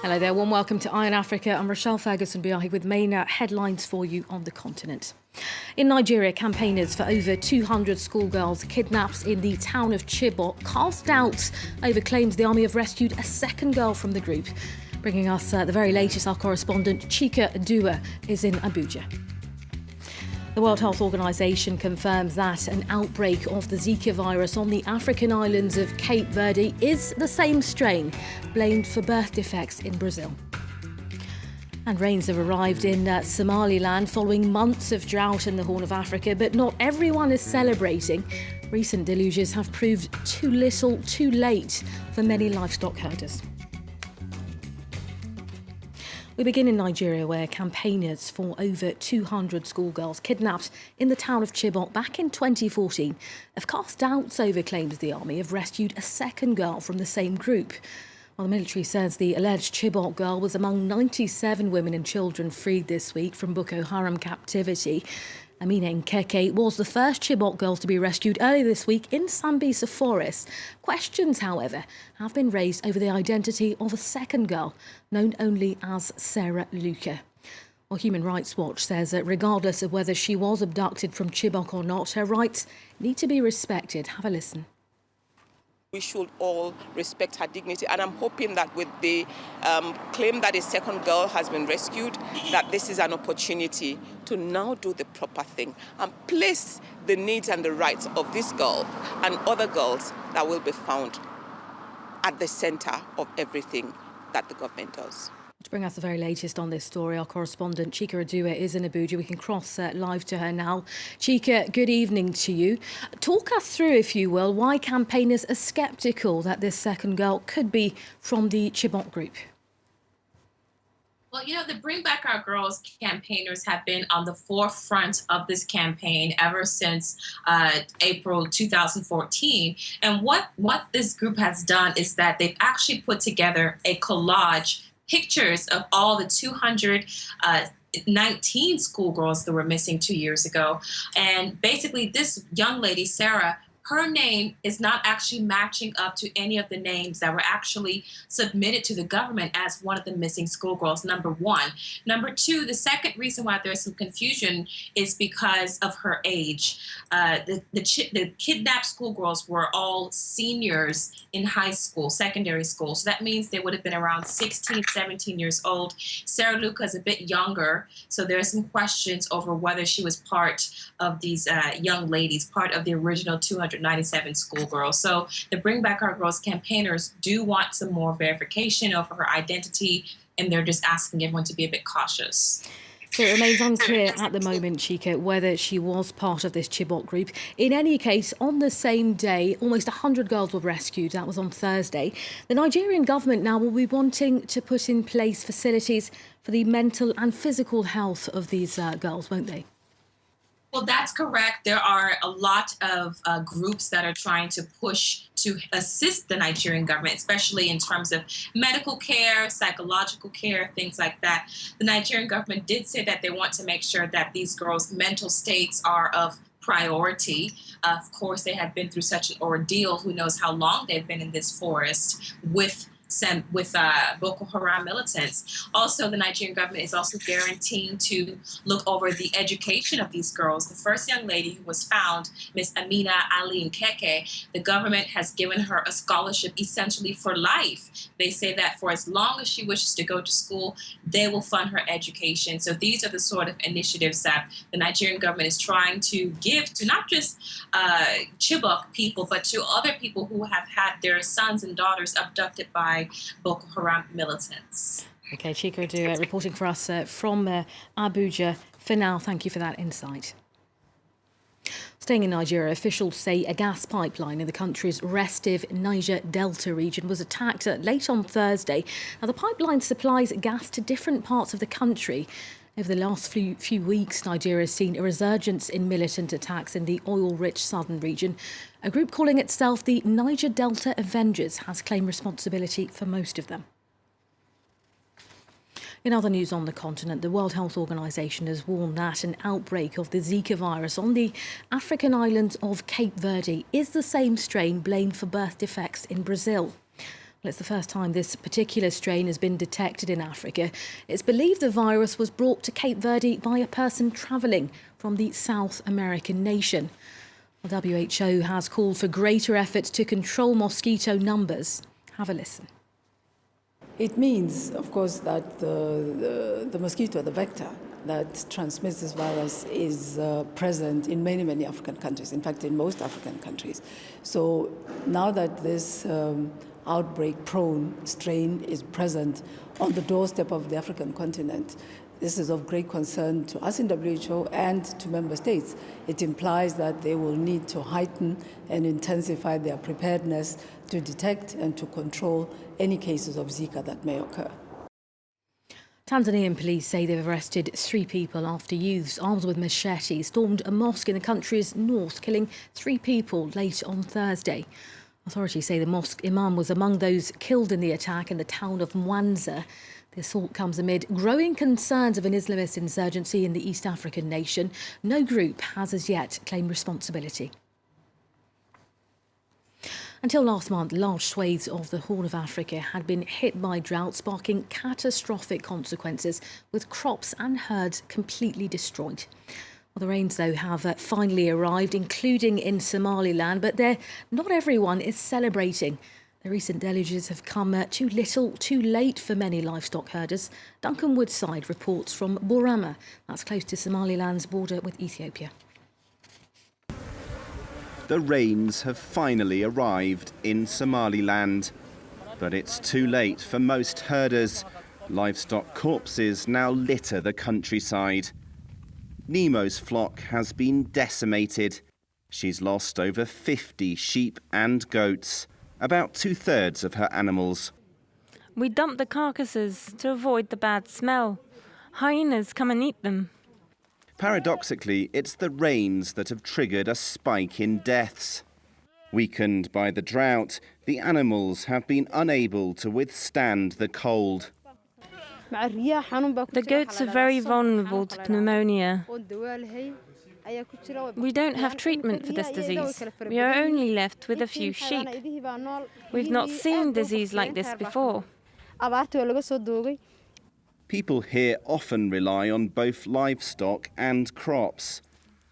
Hello there, warm welcome to Iron Africa. I'm Rochelle Ferguson-Biahi with main headlines for you on the continent. In Nigeria, campaigners for over 200 schoolgirls kidnapped in the town of Chibok cast doubts over claims the army have rescued a second girl from the group. Bringing us the very latest, our correspondent Chika Dua is in Abuja. The World Health Organization confirms that an outbreak of the Zika virus on the African islands of Cape Verde is the same strain, blamed for birth defects in Brazil. And rains have arrived in Somaliland following months of drought in the Horn of Africa, but not everyone is celebrating. Recent deluges have proved too little, too late for many livestock herders. We begin in Nigeria, where campaigners for over 200 schoolgirls kidnapped in the town of Chibok back in 2014 have cast doubts over claims the army have rescued a second girl from the same group. While the military says the alleged Chibok girl was among 97 women and children freed this week from Boko Haram captivity. Amina Nkeki was the first Chibok girl to be rescued earlier this week in Sambisa forest. Questions, however, have been raised over the identity of a second girl, known only as Serah Luka. Well, Human Rights Watch says that regardless of whether she was abducted from Chibok or not, her rights need to be respected. Have a listen. We should all respect her dignity, and I'm hoping that with the claim that a second girl has been rescued, that this is an opportunity to now do the proper thing and place the needs and the rights of this girl and other girls that will be found at the center of everything that the government does. To bring us the very latest on this story, our correspondent Chika Dua is in Abuja. We can cross live to her now. Chika, good evening to you. Talk us through, if you will, why campaigners are sceptical that this second girl could be from the Chibok group. Well, the Bring Back Our Girls campaigners have been on the forefront of this campaign ever since April 2014. And what this group has done is that they've actually put together a collage pictures of all the 219 schoolgirls that were missing 2 years ago. And basically this young lady, Sarah, her name is not actually matching up to any of the names that were actually submitted to the government as one of the missing schoolgirls, number one. Number two, the second reason why there's some confusion is because of her age. The kidnapped schoolgirls were all seniors in high school, secondary school. So that means they would have been around 16, 17 years old. Serah Luka is a bit younger. So there are some questions over whether she was part of these young ladies, part of the original 297 schoolgirls. So the Bring Back Our Girls campaigners do want some more verification over her identity, and they're just asking everyone to be a bit cautious. So it remains unclear at the moment, Chika, whether she was part of this Chibok group. In any case, on the same day, almost 100 girls were rescued. That was on Thursday. The Nigerian government now will be wanting to put in place facilities for the mental and physical health of these girls, won't they? Well, that's correct. There are a lot of groups that are trying to push to assist the Nigerian government, especially in terms of medical care, psychological care, things like that. The Nigerian government did say that they want to make sure that these girls' mental states are of priority. Of course, they have been through such an ordeal. Who knows how long they've been in this forest with Boko Haram militants. Also, the Nigerian government is also guaranteeing to look over the education of these girls. The first young lady who was found, Miss Amina Nkeki, the government has given her a scholarship essentially for life. They say that for as long as she wishes to go to school, they will fund her education. So these are the sort of initiatives that the Nigerian government is trying to give to not just Chibok people, but to other people who have had their sons and daughters abducted by Boko Haram militants. OK, Chika Dua reporting for us from Abuja. For now, thank you for that insight. Staying in Nigeria, officials say a gas pipeline in the country's restive Niger Delta region was attacked late on Thursday. Now, the pipeline supplies gas to different parts of the country. Over the last few weeks, Nigeria has seen a resurgence in militant attacks in the oil-rich southern region. A group calling itself the Niger Delta Avengers has claimed responsibility for most of them. In other news on the continent, the World Health Organization has warned that an outbreak of the Zika virus on the African island of Cape Verde is the same strain blamed for birth defects in Brazil. Well, it's the first time this particular strain has been detected in Africa. It's believed the virus was brought to Cape Verde by a person travelling from the South American nation. The WHO has called for greater efforts to control mosquito numbers. Have a listen. It means, of course, that the mosquito, the vector that transmits this virus, is present in many, many African countries, in fact, in most African countries. So now that this outbreak-prone strain is present on the doorstep of the African continent, this is of great concern to us in WHO and to member states. It implies that they will need to heighten and intensify their preparedness to detect and to control any cases of Zika that may occur. Tanzanian police say they've arrested 3 people after youths armed with machetes stormed a mosque in the country's north, killing 3 people late on Thursday. Authorities say the mosque imam was among those killed in the attack in the town of Mwanza. The assault comes amid growing concerns of an Islamist insurgency in the East African nation. No group has as yet claimed responsibility. Until last month, large swathes of the Horn of Africa had been hit by drought, sparking catastrophic consequences, with crops and herds completely destroyed. Well, the rains, though, have finally arrived, including in Somaliland, but not everyone is celebrating. The recent deluges have come too little, too late for many livestock herders. Duncan Woodside reports from Borama, that's close to Somaliland's border with Ethiopia. The rains have finally arrived in Somaliland, but it's too late for most herders. Livestock corpses now litter the countryside. Nemo's flock has been decimated. She's lost over 50 sheep and goats, about 2/3 of her animals. We dump the carcasses to avoid the bad smell. Hyenas come and eat them. Paradoxically, it's the rains that have triggered a spike in deaths. Weakened by the drought, the animals have been unable to withstand the cold. The goats are very vulnerable to pneumonia. We don't have treatment for this disease. We are only left with a few sheep. We've not seen disease like this before. People here often rely on both livestock and crops.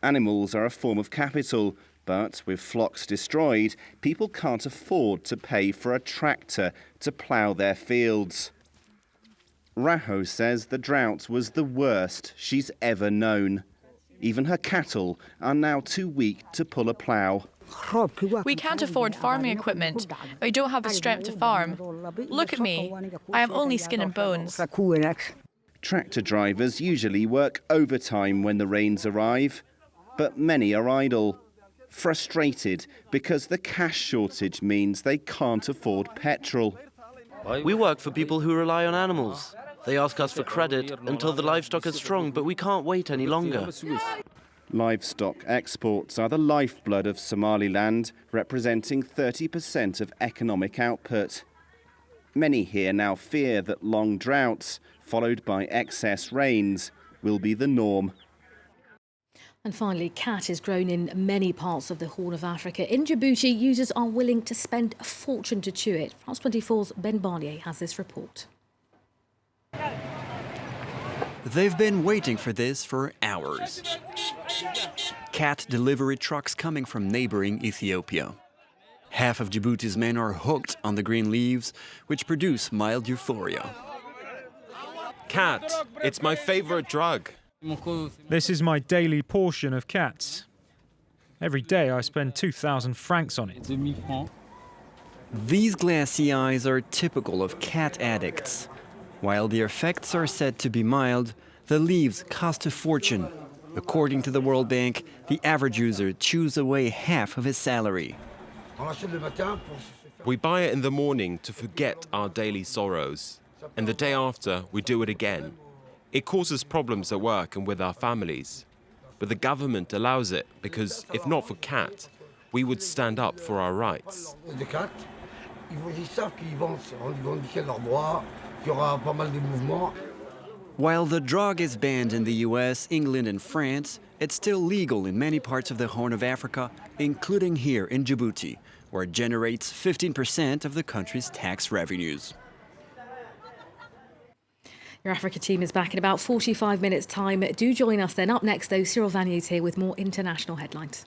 Animals are a form of capital, but with flocks destroyed, people can't afford to pay for a tractor to plough their fields. Raho says the drought was the worst she's ever known. Even her cattle are now too weak to pull a plough. We can't afford farming equipment. We don't have the strength to farm. Look at me. I have only skin and bones. Tractor drivers usually work overtime when the rains arrive, but many are idle, frustrated because the cash shortage means they can't afford petrol. We work for people who rely on animals. They ask us for credit until the livestock is strong, but we can't wait any longer. Livestock exports are the lifeblood of Somaliland, representing 30% of economic output. Many here now fear that long droughts, followed by excess rains, will be the norm. And finally, cat is grown in many parts of the Horn of Africa. In Djibouti, users are willing to spend a fortune to chew it. France 24's Ben Barnier has this report. They've been waiting for this for hours. Cat delivery trucks coming from neighboring Ethiopia. Half of Djibouti's men are hooked on the green leaves, which produce mild euphoria. Cat, it's my favorite drug. This is my daily portion of cats. Every day I spend 2,000 francs on it. These glassy eyes are typical of cat addicts. While the effects are said to be mild, the leaves cost a fortune. According to the World Bank, the average user chews away half of his salary. We buy it in the morning to forget our daily sorrows, and the day after we do it again. It causes problems at work and with our families. But the government allows it because if not for cat, we would stand up for our rights. While the drug is banned in the US, England and France, it's still legal in many parts of the Horn of Africa, including here in Djibouti, where it generates 15% of the country's tax revenues. Your Africa team is back in about 45 minutes' time. Do join us then. Up next, though, Cyril Vanier's here with more international headlines.